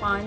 5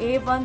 A1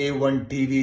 A1 TV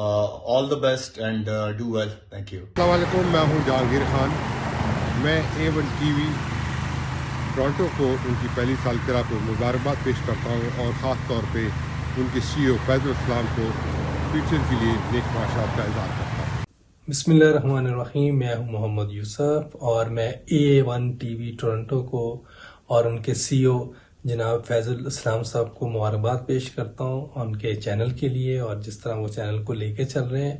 all the best and do well. Thank you. السلام علیکم، میں ہوں جہانگیر خان. میں A1 TV ٹورانٹو کو ان کی پہلی سالگرہ پر مبارکباد پیش کرتا ہوں اور خاص طور پہ ان کے CEO فیض الاسلام کو فیوچر کے لیے نیک خواہشات کا اظہار کرتا ہوں. بسم اللہ الرحمن الرحیم. میں ہوں محمد یوسف اور میں A1 TV ٹورنٹو کو اور ان کے CEO جناب فیض الاسلام صاحب کو مبارکباد پیش کرتا ہوں ان کے چینل کے لیے اور جس طرح وہ چینل کو لے کے چل رہے ہیں،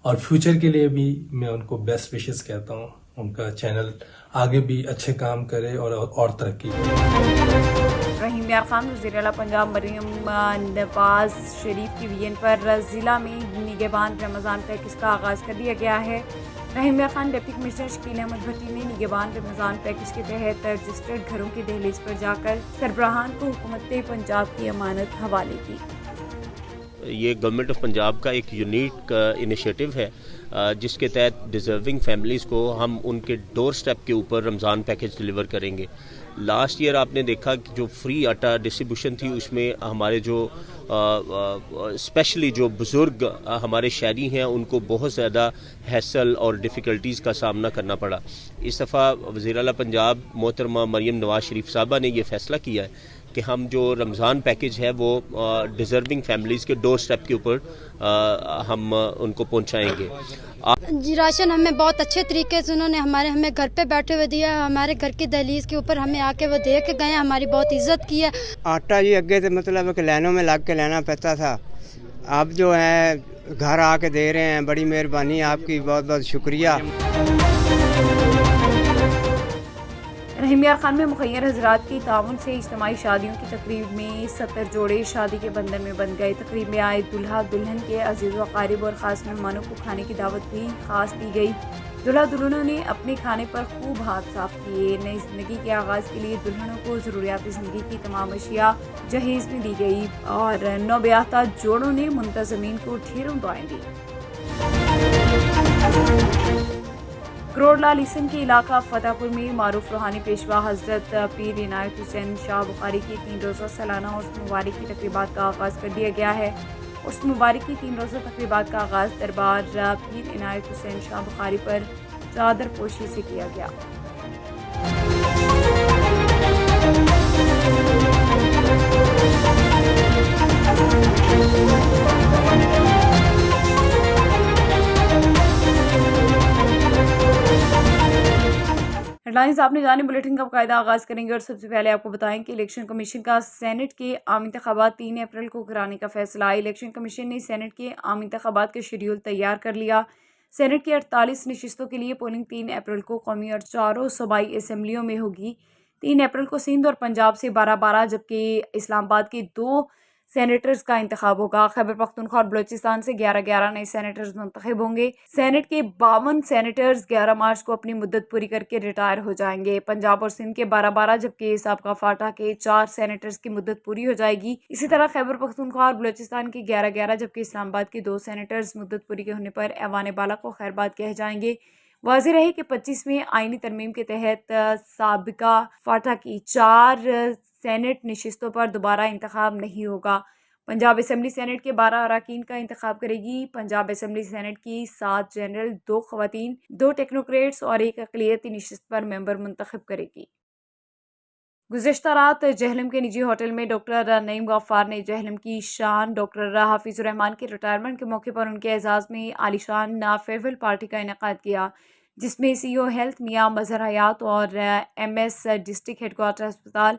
اور فیوچر کے لیے بھی میں ان کو بیسٹ وشز کہتا ہوں. ان کا چینل آگے بھی اچھے کام کرے اور ترقی کرے. رحیم یار خان وزیر اعلیٰ پنجاب مریم نواز شریف کی وین پر ضلع میں نگہبان رمضان پیکج کا آغاز کر دیا گیا ہے. رحیم یار خان ڈپٹی کمشنر شکیل احمد بھٹی نے نگہبان رمضان پیکج کے تحت رجسٹرڈ گھروں کی دہلیز پر جا کر سربراہان کو حکومت پنجاب کی امانت حوالے کی. یہ گورنمنٹ آف پنجاب کا ایک یونیک انیشیٹو ہے جس کے تحت ڈیزرونگ فیملیز کو ہم ان کے ڈور سٹیپ کے اوپر رمضان پیکج ڈلیور کریں گے. لاسٹ ایئر آپ نے دیکھا کہ جو فری آٹا ڈسٹریبیوشن تھی اس میں ہمارے جو اسپیشلی جو بزرگ ہمارے شہری ہیں ان کو بہت زیادہ ہیسل اور ڈیفیکلٹیز کا سامنا کرنا پڑا. اس دفعہ وزیر اعلیٰ پنجاب محترمہ مریم نواز شریف صاحبہ نے یہ فیصلہ کیا ہے کہ ہم جو رمضان پیکج ہے وہ ڈیزرونگ فیملیز کے ڈور سٹیپ کے اوپر ہم ان کو پہنچائیں گے. جی راشن ہمیں بہت اچھے طریقے سے انہوں نے ہمیں گھر پہ بیٹھے ہوئے دیا. ہمارے گھر کی دہلیز کے اوپر ہمیں آ کے وہ دے کے گئے، ہماری بہت عزت کی ہے. آٹا جی اگے سے مطلب کہ لائنوں میں لگ کے لینا پڑتا تھا، اب جو ہے گھر آ کے دے رہے ہیں. بڑی مہربانی آپ کی، بہت بہت شکریہ. رحیم یار خان میں مخیر حضرات کی تعاون سے اجتماعی شادیوں کی تقریب میں 70 جوڑے شادی کے بندھن میں بندھ گئے. تقریب میں آئے دلہا دلہن کے عزیز و اقارب اور خاص مہمانوں کو کھانے کی دعوت بھی خاص دی گئی. دلہا دلہنوں نے اپنے کھانے پر خوب ہاتھ صاف کیے. نئی زندگی کے آغاز کے لیے دلہنوں کو ضروریات زندگی کی تمام اشیاء جہیز میں دی گئی اور نوبیاحتہ جوڑوں نے منتظمین کو ڈھیروں دعائیں دی. کروڑ لال حسن کے علاقہ فتح پور میں معروف روحانی پیشوا حضرت پیر عنایت حسین شاہ بخاری کی 3 روزہ سالانہ عرس مبارک کی تقریبات کا آغاز کر دیا گیا ہے. عرس مبارک کی 3 روزہ تقریبات کا آغاز دربار پیر عنایت حسین شاہ بخاری پر چادر پوشی سے کیا گیا. ہیڈ لائنز آپ نے جانے، بلیٹن کا باقاعدہ آغاز کریں گے اور سب سے پہلے آپ کو بتائیں کہ الیکشن کمیشن کا سینٹ کے عام انتخابات 3 اپریل کو کرانے کا فیصلہ. الیکشن کمیشن نے سینٹ کے عام انتخابات کا شیڈیول تیار کر لیا. سینٹ کی 48 نشستوں کے لیے پولنگ 3 اپریل کو قومی اور 4 صوبائی اسمبلیوں میں ہوگی. 3 اپریل کو سندھ اور پنجاب سے 12 جبکہ اسلام آباد کے 2 سینیٹرز کا انتخاب ہوگا. خیبر پختونخوا اور بلوچستان سے 11 نئے سینیٹرز منتخب ہوں گے. سینٹ کے 52 سینیٹرز 11 مارچ کو اپنی مدت پوری کر کے ریٹائر ہو جائیں گے. پنجاب اور سندھ کے 12 جبکہ سابقہ فاٹا کے 4 سینیٹرز کی مدت پوری ہو جائے گی. اسی طرح خیبر پختونخوا اور بلوچستان کے 11 جبکہ اسلام آباد کے 2 سینیٹرز مدت پوری کے ہونے پر ایوان بالا کو خیر باد کہے جائیں گے. واضح رہے کہ 25ویں آئینی ترمیم کے تحت سابقہ فاٹا کی 4 سینٹ نشستوں پر دوبارہ انتخاب نہیں ہوگا. پنجاب اسمبلی سینٹ کے 12 اراکین کا انتخاب کرے گی. پنجاب اسمبلی سینٹ کی 7 جنرل، 2 خواتین، 2 ٹیکنوکریٹس اور 1 اقلیتی نشست پر ممبر منتخب کرے گی. گزشتہ رات جہلم کے نجی ہوٹل میں ڈاکٹر نعیم غفار نے جہلم کی شان ڈاکٹر حافظ الرحمان کے ریٹائرمنٹ کے موقع پر ان کے اعزاز میں عالی شان فیئرویل پارٹی کا انعقاد کیا، جس میں CEO ہیلتھ میاں مظہر حیات اور MS ڈسٹرکٹ ہیڈ کوارٹر ہسپتال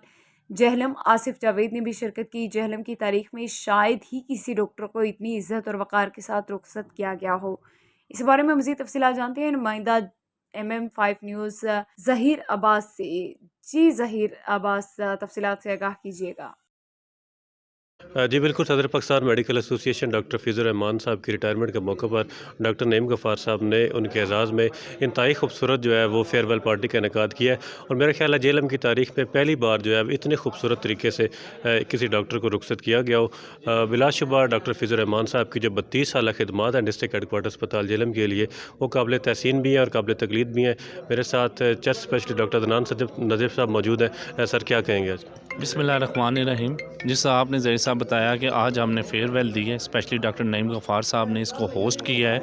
جہلم آصف جاوید نے بھی شرکت کی. جہلم کی تاریخ میں شاید ہی کسی ڈاکٹر کو اتنی عزت اور وقار کے ساتھ رخصت کیا گیا ہو. اس بارے میں مزید تفصیلات جانتے ہیں نمائندہ MM5 نیوز ظہیر عباس سے. جی ظہیر عباس، تفصیلات سے آگاہ کیجیے گا. جی بالکل، صدر پاکستان میڈیکل ایسوسی ایشن ڈاکٹر فیض الرحمان صاحب کی ریٹائرمنٹ کے موقع پر ڈاکٹر نعیم غفار صاحب نے ان کے اعزاز میں انتہائی خوبصورت جو ہے وہ فیئرویل پارٹی کا انعقاد کیا ہے. اور میرا خیال ہے جہلم کی تاریخ میں پہلی بار جو ہے اتنے خوبصورت طریقے سے کسی ڈاکٹر کو رخصت کیا گیا ہو. بلا شبہ ڈاکٹر فیض الرحمان صاحب کی جو 32 سالہ خدمات ہیں ڈسٹرکٹ ہیڈ کوارٹر اسپتال جہلم کے لیے، وہ قابل تحسین بھی ہیں اور قابل تقلید بھی ہیں. میرے ساتھ chest specialist doctor Adnan Najaf صاحب موجود ہیں. سر کیا کہیں گے آج؟ بسم اللہ الرحمن الرحیم. جس آپ نے ظہیر صاحب بتایا کہ آج ہم نے فیئر ویل دی ہے، اسپیشلی ڈاکٹر نعیم غفار صاحب نے اس کو ہوسٹ کیا ہے.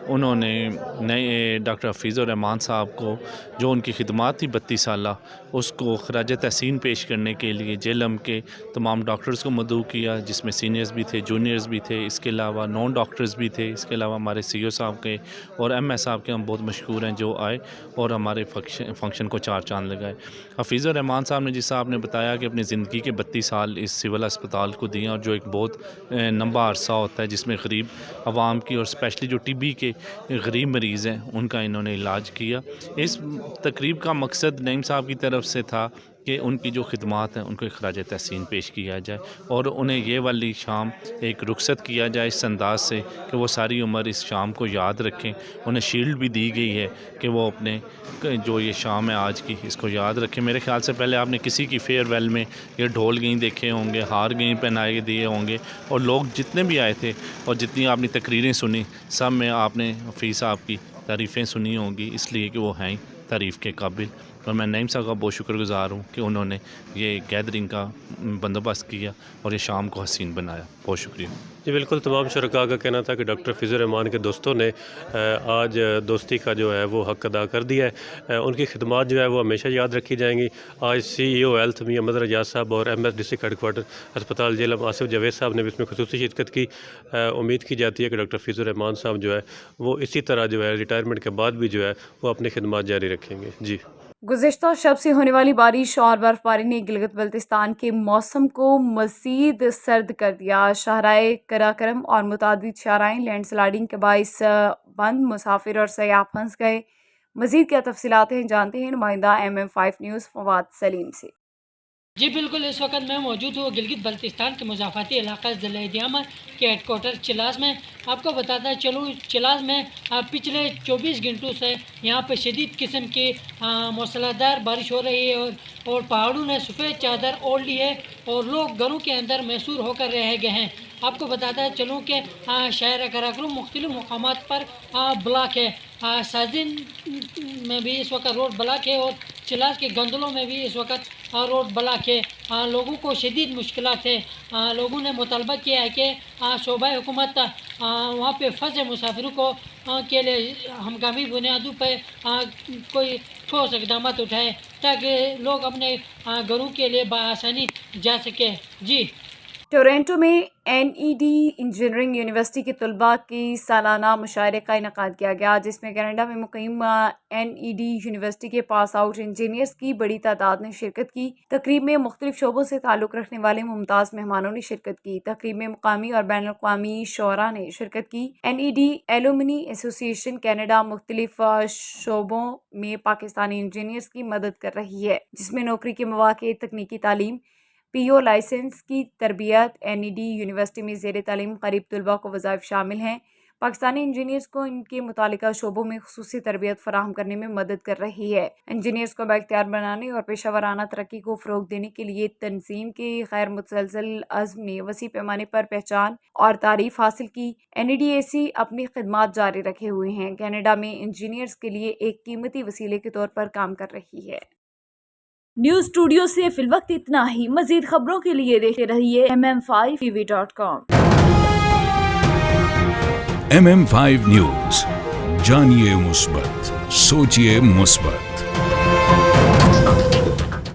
انہوں نے نئے ڈاکٹر حفیظ الرحمان صاحب کو جو ان کی خدمات تھی 32 سالہ، اس کو خراج تحسین پیش کرنے کے لیے جیلم کے تمام ڈاکٹرز کو مدعو کیا، جس میں سینئرز بھی تھے، جونیئرز بھی تھے، اس کے علاوہ نان ڈاکٹرز بھی تھے. اس کے علاوہ ہمارے سی او صاحب کے اور ایم ایس صاحب کے ہم بہت مشکور ہیں جو آئے اور ہمارے فنکشن کو چار چاند لگائے. حفیظ الرحمان صاحب نے جس آپ نے بتایا کہ اپنی زندگی کے 32 سال اس سول اسپتال کو دیے، اور جو ایک بہت لمبا عرصہ ہوتا ہے جس میں غریب عوام کی اور اسپیشلی جو ٹی بی کے غریب مریض ہیں ان کا انہوں نے علاج کیا. اس تقریب کا مقصد نعیم صاحب کی طرف سے تھا کہ ان کی جو خدمات ہیں ان کو خراج تحسین پیش کیا جائے اور انہیں یہ والی شام ایک رخصت کیا جائے اس انداز سے کہ وہ ساری عمر اس شام کو یاد رکھیں. انہیں شیلڈ بھی دی گئی ہے کہ وہ اپنے جو یہ شام ہے آج کی اس کو یاد رکھیں. میرے خیال سے پہلے آپ نے کسی کی فیئر ویل میں یہ ڈھول گئیں دیکھے ہوں گے، ہار گئیں پہنائے دیے ہوں گے، اور لوگ جتنے بھی آئے تھے اور جتنی آپ نے تقریریں سنی سب میں آپ نے حفیظ صاحب کی تعریفیں سنی ہوں گی، اس لیے کہ وہ ہیں تعریف کے قابل. اور میں نعیم صاحب کا بہت شکر گزار ہوں کہ انہوں نے یہ گیدرنگ کا بندوبست کیا اور یہ شام کو حسین بنایا. بہت شکریہ. جی بالکل، تمام شرکاء کا کہنا تھا کہ ڈاکٹر حفیظ الرحمان کے دوستوں نے آج دوستی کا جو ہے وہ حق ادا کر دیا ہے. ان کی خدمات جو ہے وہ ہمیشہ یاد رکھی جائیں گی. آج سی ای او ہیلتھ میاں مدر اجاز صاحب اور M S district headquarter اسپتال جیلم آصف جاوید صاحب نے بھی اس میں خصوصی شرکت کی. امید کی جاتی ہے کہ ڈاکٹر حفیظ الرحمان صاحب جو ہے وہ اسی طرح جو ہے ریٹائرمنٹ کے بعد بھی جو ہے وہ اپنی خدمات جاری رکھیں گے. جی گزشتہ شب سے ہونے والی بارش اور برف باری نے گلگت بلتستان کے موسم کو مزید سرد کر دیا. شاہراہ قراقرم اور متعدد شاہراہیں لینڈ سلائڈنگ کے باعث بند، مسافر اور سیاح پھنس گئے. مزید کیا تفصیلات ہیں جانتے ہیں نمائندہ MM5 نیوز فواد سلیم سے. جی بالکل، اس وقت میں موجود ہوں گلگت بلتستان کے مضافاتی علاقہ ضلع دیامہ کے ہیڈ کوارٹر چلاز میں. آپ کو بتاتا چلوں چلاز میں پچھلے 24 گھنٹوں سے یہاں پہ شدید قسم کی موسلادھار بارش ہو رہی ہے اور پہاڑوں نے سفید چادر اوڑھ لی ہے اور لوگ گھروں کے اندر محصور ہو کر رہ گئے ہیں. آپ کو بتاتا چلوں کہ شہر قراقرم مختلف مقامات پر بلاک ہے. سازن میں بھی اس وقت روڈ بلاک ہے اور چلاز کے گندلوں میں بھی اس وقت روڈ بلاک ہے. لوگوں کو شدید مشکلات ہے. لوگوں نے مطالبہ کیا ہے کہ صوبہ حکومت وہاں پہ پھنسے مسافروں کو کے لیے ہنگامی بنیادوں پہ کوئی ٹھوس اقدامات اٹھائے تاکہ لوگ اپنے گھروں کے لیے بآسانی جا سکے. جی ٹورنٹو میں NED انجینئرنگ یونیورسٹی کے طلباء کی سالانہ مشاعرے کا انعقاد کیا گیا، جس میں کینیڈا میں مقیم NED یونیورسٹی کے پاس آؤٹ انجینئرز کی بڑی تعداد نے شرکت کی. تقریب میں مختلف شعبوں سے تعلق رکھنے والے ممتاز مہمانوں نے شرکت کی. تقریب میں مقامی اور بین الاقوامی شعراء نے شرکت کی. NED ایلومنی ایسوسی ایشن کینیڈا مختلف شعبوں میں پاکستانی انجینئرز کی مدد کر رہی ہے، جس میں نوکری کے مواقع، تکنیکی تعلیم، PO لائسنس کی تربیت. NED یونیورسٹی میں زیر تعلیم قریب طلباء کو وظائف شامل ہیں. پاکستانی انجینئرز کو ان کے متعلقہ شعبوں میں خصوصی تربیت فراہم کرنے میں مدد کر رہی ہے. انجینئرز کو بااختیار بنانے اور پیشہ ورانہ ترقی کو فروغ دینے کے لیے تنظیم کے غیر متزلزل عزم نے وسیع پیمانے پر پہچان اور تعریف حاصل کی. NEDAC اپنی خدمات جاری رکھے ہوئے ہیں. کینیڈا میں انجینئرز کے لیے ایک قیمتی وسیلے کے طور پر کام کر رہی ہے. نیوز اسٹوڈیو سے فی الوقت اتنا ہی. مزید خبروں کے لیے دیکھتے رہیے MM5TV.com. MM5 نیوز، جانیے مثبت، سوچیے مثبت.